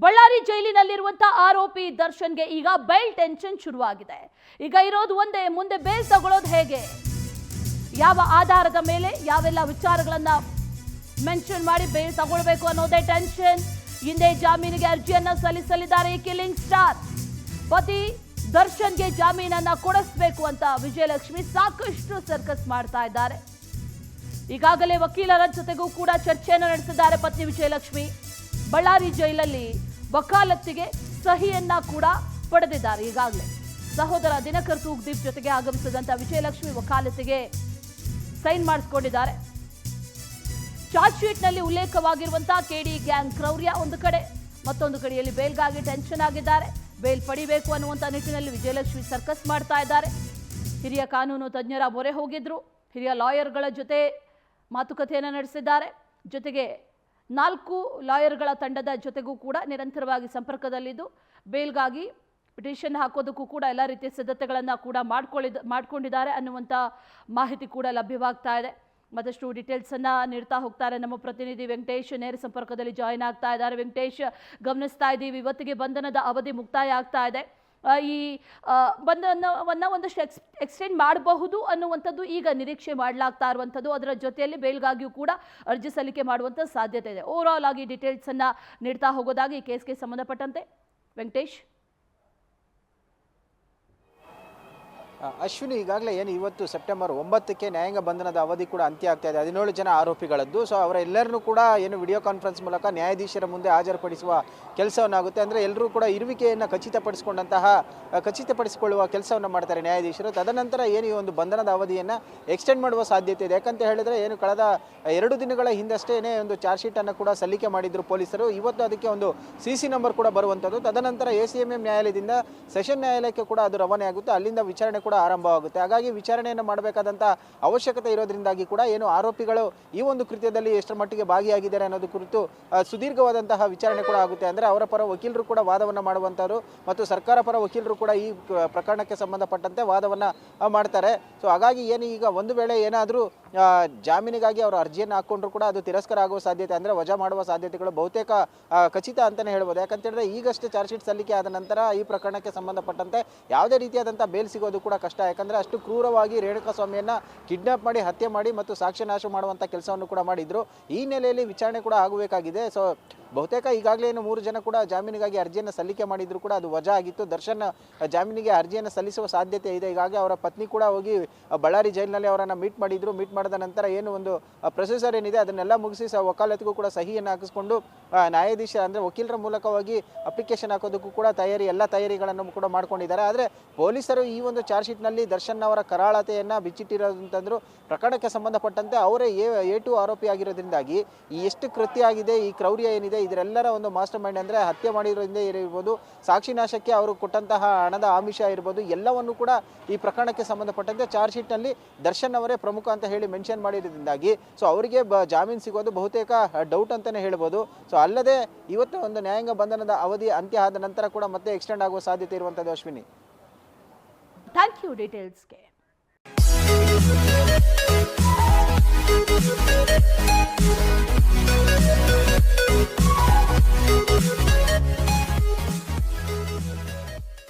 ಬಳ್ಳಾರಿ ಜೈಲಿನಲ್ಲಿರುವಂತಹ ಆರೋಪಿ ದರ್ಶನ್ಗೆ ಈಗ ಬೇಲ್ ಟೆನ್ಷನ್ ಶುರುವಾಗಿದೆ. ಈಗ ಇರೋದು ಒಂದೇ, ಮುಂದೆ ಬೇಲ್ ತಗೊಳ್ಳೋದು ಹೇಗೆ, ಯಾವ ಆಧಾರದ ಮೇಲೆ ಯಾವೆಲ್ಲ ವಿಚಾರಗಳನ್ನ ಮೆನ್ಷನ್ ಮಾಡಿ ಬೇಲ್ ತಗೊಳ್ಬೇಕು ಅನ್ನೋದೇ ಟೆನ್ಷನ್. ಹಿಂದೆ ಜಾಮೀನಿಗೆ ಅರ್ಜಿಯನ್ನ ಸಲ್ಲಿಸಲಿದ್ದಾರೆ ಕಿಲ್ಲಿಂಗ್ ಸ್ಟಾರ್. ಪತಿ ದರ್ಶನ್ಗೆ ಜಾಮೀನನ್ನ ಕೊಡಿಸಬೇಕು ಅಂತ ವಿಜಯಲಕ್ಷ್ಮಿ ಸಾಕಷ್ಟು ಸರ್ಕಸ್ ಮಾಡ್ತಾ ಇದ್ದಾರೆ. ಈಗಾಗಲೇ ವಕೀಲರ ಜೊತೆಗೂ ಕೂಡ ಚರ್ಚೆಯನ್ನು ನಡೆಸಿದ್ದಾರೆ ಪತ್ನಿ ವಿಜಯಲಕ್ಷ್ಮಿ. ಬಳ್ಳಾರಿ ಜೈಲಲ್ಲಿ ವಕಾಲತ್ತಿಗೆ ಸಹಿಯನ್ನ ಕೂಡ ಪಡೆದಿದ್ದಾರೆ. ಈಗಾಗಲೇ ಸಹೋದರ ದಿನಕರ್ ತೂಗ್ದೀಪ್ ಜೊತೆಗೆ ಆಗಮಿಸಿದಂತ ವಿಜಯಲಕ್ಷ್ಮಿ ವಕಾಲತ್ತಿಗೆ ಸೈನ್ ಮಾಡಿಸಿಕೊಂಡಿದ್ದಾರೆ. ಚಾರ್ಜ್ ಶೀಟ್ನಲ್ಲಿ ಉಲ್ಲೇಖವಾಗಿರುವಂತಹ ಕೆಡಿ ಗ್ಯಾಂಗ್ ಕ್ರೌರ್ಯ ಒಂದು ಕಡೆ, ಮತ್ತೊಂದು ಕಡೆಯಲ್ಲಿ ಬೇಲ್ಗಾಗಿ ಟೆನ್ಷನ್ ಆಗಿದ್ದಾರೆ. ಬೇಲ್ ಪಡಿಬೇಕು ಅನ್ನುವಂಥ ನಿಟ್ಟಿನಲ್ಲಿ ವಿಜಯಲಕ್ಷ್ಮಿ ಸರ್ಕಸ್ ಮಾಡ್ತಾ ಇದ್ದಾರೆ. ಹಿರಿಯ ಕಾನೂನು ತಜ್ಞರ ಮೊರೆ ಹೋಗಿದ್ರು, ಹಿರಿಯ ಲಾಯರ್ಗಳ ಜೊತೆ ಮಾತುಕತೆಯನ್ನು ನಡೆಸಿದ್ದಾರೆ. ಜೊತೆಗೆ 4 ಲಾಯರ್ಗಳ ತಂಡದ ಜೊತೆಗೂ ಕೂಡ ನಿರಂತರವಾಗಿ ಸಂಪರ್ಕದಲ್ಲಿದ್ದು ಬೇಲ್ಗಾಗಿ ಪಿಟಿಷನ್ ಹಾಕೋದಕ್ಕೂ ಕೂಡ ಎಲ್ಲ ರೀತಿಯ ಸಿದ್ಧತೆಗಳನ್ನು ಕೂಡ ಮಾಡ್ಕೊಂಡಿದ್ದಾರೆ ಅನ್ನುವಂಥ ಮಾಹಿತಿ ಕೂಡ ಲಭ್ಯವಾಗ್ತಾ ಇದೆ. ಮತ್ತಷ್ಟು ಡೀಟೇಲ್ಸನ್ನು ನೀಡ್ತಾ ಹೋಗ್ತಾರೆ ನಮ್ಮ ಪ್ರತಿನಿಧಿ ವೆಂಕಟೇಶ್. ನೇರ ಸಂಪರ್ಕದಲ್ಲಿ ಜಾಯಿನ್ ಆಗ್ತಾ ಇದ್ದಾರೆ. ವೆಂಕಟೇಶ್, ಗಮನಿಸ್ತಾ ಇದ್ದೀವಿ ಇವತ್ತಿಗೆ ಬಂಧನದ ಅವಧಿ ಮುಕ್ತಾಯ ಆಗ್ತಾ ಇದೆ. ಈ ಬಂಧನವನ್ನು ಒಂದಷ್ಟು ಎಕ್ಸ್ಟೆಂಡ್ ಮಾಡಬಹುದು ಅನ್ನುವಂಥದ್ದು ಈಗ ನಿರೀಕ್ಷೆ ಮಾಡಲಾಗ್ತಾ ಇರುವಂಥದ್ದು. ಅದರ ಜೊತೆಯಲ್ಲಿ ಬೇಲ್ಗಾಗಿಯೂ ಕೂಡ ಅರ್ಜಿ ಸಲ್ಲಿಕೆ ಮಾಡುವಂಥ ಸಾಧ್ಯತೆ ಇದೆ. ಓವರ್ ಆಲ್ ಆಗಿ ಡೀಟೇಲ್ಸನ್ನು ನೀಡ್ತಾ ಹೋಗೋದಾಗಿ ಈ ಕೇಸ್ಗೆ ಸಂಬಂಧಪಟ್ಟಂತೆ ವೆಂಕಟೇಶ್. ಅಶ್ವಿನಿ, ಈಗಾಗಲೇ ಏನು ಇವತ್ತು ಸೆಪ್ಟೆಂಬರ್ 9ಕ್ಕೆ ನ್ಯಾಯಾಂಗ ಬಂಧನದ ಅವಧಿ ಕೂಡ ಅಂತ್ಯ ಆಗ್ತಾ ಇದೆ 17 ಜನ ಆರೋಪಿಗಳದ್ದು. ಸೊ ಅವರೆಲ್ಲರನ್ನೂ ಕೂಡ ಏನು ವಿಡಿಯೋ ಕಾನ್ಫರೆನ್ಸ್ ಮೂಲಕ ನ್ಯಾಯಾಧೀಶರ ಮುಂದೆ ಹಾಜರುಪಡಿಸುವ ಕೆಲಸವನ್ನಾಗುತ್ತೆ. ಅಂದರೆ ಎಲ್ಲರೂ ಕೂಡ ಇರುವಿಕೆಯನ್ನು ಖಚಿತಪಡಿಸಿಕೊಳ್ಳುವ ಕೆಲಸವನ್ನು ಮಾಡ್ತಾರೆ ನ್ಯಾಯಾಧೀಶರು. ತದನಂತರ ಏನು ಈ ಒಂದು ಬಂಧನದ ಅವಧಿಯನ್ನು ಎಕ್ಸ್ಟೆಂಡ್ ಮಾಡುವ ಸಾಧ್ಯತೆ ಇದೆ. ಯಾಕಂತ ಹೇಳಿದ್ರೆ ಏನು ಕಳೆದ 2 ದಿನಗಳ ಹಿಂದಷ್ಟೇ ಒಂದು ಚಾರ್ಜ್ ಶೀಟನ್ನು ಕೂಡ ಸಲ್ಲಿಕೆ ಮಾಡಿದ್ರು ಪೊಲೀಸರು. ಇವತ್ತು ಅದಕ್ಕೆ ಒಂದು CC ನಂಬರ್ ಕೂಡ ಬರುವಂಥದ್ದು. ತದನಂತರ ACMM ನ್ಯಾಯಾಲಯದಿಂದ ಸೆಷನ್ ನ್ಯಾಯಾಲಯಕ್ಕೆ ಕೂಡ ಅದು ರವಾನೆ ಆಗುತ್ತೆ. ಅಲ್ಲಿಂದ ವಿಚಾರಣೆ ಕೂಡ ಆರಂಭವಾಗುತ್ತೆ. ಹಾಗಾಗಿ ವಿಚಾರಣೆಯನ್ನು ಮಾಡಬೇಕಾದಂಥ ಅವಶ್ಯಕತೆ ಇರೋದ್ರಿಂದಾಗಿ ಕೂಡ ಏನು ಆರೋಪಿಗಳು ಈ ಒಂದು ಕೃತ್ಯದಲ್ಲಿ ಎಷ್ಟರ ಮಟ್ಟಿಗೆ ಭಾಗಿಯಾಗಿದ್ದಾರೆ ಅನ್ನೋದು ಕುರಿತು ಸುದೀರ್ಘವಾದಂತಹ ವಿಚಾರಣೆ ಕೂಡ ಆಗುತ್ತೆ. ಅಂದರೆ ಅವರ ಪರ ವಕೀಲರು ಕೂಡ ವಾದವನ್ನು ಮಾಡುವಂಥವ್ರು ಮತ್ತು ಸರ್ಕಾರ ಪರ ವಕೀಲರು ಕೂಡ ಈ ಪ್ರಕರಣಕ್ಕೆ ಸಂಬಂಧಪಟ್ಟಂತೆ ವಾದವನ್ನು ಮಾಡ್ತಾರೆ. ಸೊ ಹಾಗಾಗಿ ಏನು ಈಗ ಒಂದು ವೇಳೆ ಏನಾದರೂ ಜಾಮೀನಿಗಾಗಿ ಅವರು ಅರ್ಜಿಯನ್ನು ಹಾಕ್ಕೊಂಡ್ರು ಕೂಡ ಅದು ತಿರಸ್ಕಾರ ಆಗುವ ಸಾಧ್ಯತೆ, ಅಂದರೆ ವಜಾ ಮಾಡುವ ಸಾಧ್ಯತೆಗಳು ಬಹುತೇಕ ಖಚಿತ ಅಂತಲೇ ಹೇಳ್ಬೋದು. ಯಾಕಂತೇಳಿದ್ರೆ ಈಗಷ್ಟೇ ಚಾರ್ಜ್ ಶೀಟ್ ಸಲ್ಲಿಕೆ ಆದ ನಂತರ ಈ ಪ್ರಕರಣಕ್ಕೆ ಸಂಬಂಧಪಟ್ಟಂತೆ ಯಾವುದೇ ರೀತಿಯಾದಂಥ ಬೇಲ್ ಸಿಗೋದು ಕೂಡ ಕಷ್ಟ. ಯಾಕಂದರೆ ಅಷ್ಟು ಕ್ರೂರವಾಗಿ ರೇಣುಕಾಸ್ವಾಮಿಯನ್ನು ಕಿಡ್ನಾಪ್ ಮಾಡಿ ಹತ್ಯೆ ಮಾಡಿ ಮತ್ತು ಸಾಕ್ಷ್ಯನಾಶ ಮಾಡುವಂಥ ಕೆಲಸವನ್ನು ಕೂಡ ಮಾಡಿದ್ರು. ಈ ನೆಲೆಯಲ್ಲಿ ವಿಚಾರಣೆ ಕೂಡ ಆಗಬೇಕಾಗಿದೆ. ಸೊ ಬಹುತೇಕ ಈಗಾಗಲೇ 3 ಜನ ಕೂಡ ಜಾಮೀನಿಗಾಗಿ ಅರ್ಜಿಯನ್ನು ಸಲ್ಲಿಕೆ ಮಾಡಿದ್ರು ಕೂಡ ಅದು ವಜಾ ಆಗಿತ್ತು. ದರ್ಶನ್ ಜಾಮೀನಿಗೆ ಅರ್ಜಿಯನ್ನು ಸಲ್ಲಿಸುವ ಸಾಧ್ಯತೆ ಇದೆ. ಹೀಗಾಗಿ ಅವರ ಪತ್ನಿ ಕೂಡ ಹೋಗಿ ಬಳ್ಳಾರಿ ಜೈಲಿನಲ್ಲಿ ಅವರನ್ನು ಮೀಟ್ ಮಾಡಿದ್ರು. ಮೀಟ್ ಮಾಡಿದ ನಂತರ ಏನು ಒಂದು ಪ್ರೊಸೆಸರ್ ಏನಿದೆ ಅದನ್ನೆಲ್ಲ ಮುಗಿಸಿ ವಕಾಲತ್ತಿಗೂ ಕೂಡ ಸಹಿಯನ್ನು ಹಾಕಿಸ್ಕೊಂಡು ನ್ಯಾಯಾಧೀಶ ಅಂದರೆ ವಕೀಲರ ಮೂಲಕವಾಗಿ ಅಪ್ಲಿಕೇಶನ್ ಹಾಕೋದಕ್ಕೂ ಕೂಡ ಎಲ್ಲ ತಯಾರಿಗಳನ್ನು ಕೂಡ ಮಾಡ್ಕೊಂಡಿದ್ದಾರೆ. ಆದರೆ ಪೊಲೀಸರು ಈ ಒಂದು ಚಾರ್ಜ್ ಶೀಟ್ನಲ್ಲಿ ದರ್ಶನ್ ಅವರ ಕರಾಳತೆಯನ್ನು ಬಿಚ್ಚಿಟ್ಟಿರೋದಂತಂದ್ರು ಪ್ರಕರಣಕ್ಕೆ ಸಂಬಂಧಪಟ್ಟಂತೆ ಅವರೇ A2 ಆರೋಪಿ ಆಗಿರೋದ್ರಿಂದಾಗಿ ಈ ಎಷ್ಟು ಕೃತ್ಯ ಆಗಿದೆ, ಈ ಕ್ರೌರ್ಯ ಏನಿದೆ ಇದರೆಲ್ಲರ ಒಂದು ಮಾಸ್ಟರ್ ಮೈಂಡ್, ಅಂದರೆ ಹತ್ಯೆ ಮಾಡಿರೋದ್ರಿಂದ ಇರ್ಬೋದು, ಸಾಕ್ಷಿನಾಶಕ್ಕೆ ಅವರು ಕೊಟ್ಟಂತಹ ಹಣದ ಆಮಿಷ ಇರ್ಬೋದು, ಎಲ್ಲವನ್ನು ಕೂಡ ಈ ಪ್ರಕರಣಕ್ಕೆ ಸಂಬಂಧಪಟ್ಟಂತೆ ಚಾರ್ಜ್ ಶೀಟ್ನಲ್ಲಿ ದರ್ಶನ್ ಅವರೇ ಪ್ರಮುಖ ಅಂತ ಹೇಳಿ ಮೆನ್ಷನ್ ಮಾಡಿರೋದ್ರಿಂದಾಗಿ ಸೊ ಅವರಿಗೆ ಜಾಮೀನು ಸಿಗೋದು ಬಹುತೇಕ ಡೌಟ್ ಅಂತಲೇ ಹೇಳ್ಬೋದು. ಸೊ ಅಲ್ಲದೆ ಇವತ್ತು ಒಂದು ನ್ಯಾಯಾಂಗ ಬಂಧನದ ಅವಧಿ ಅಂತ್ಯ ಆದ ನಂತರ ಕೂಡ ಮತ್ತೆ ಎಕ್ಸ್ಟೆಂಡ್ ಆಗುವ ಸಾಧ್ಯತೆ ಇರುವಂಥದ್ದು. ಅಶ್ವಿನಿ, ಥ್ಯಾಂಕ್ ಯು ಡೀಟೇಲ್ಸ್ಗೆ. Thank you.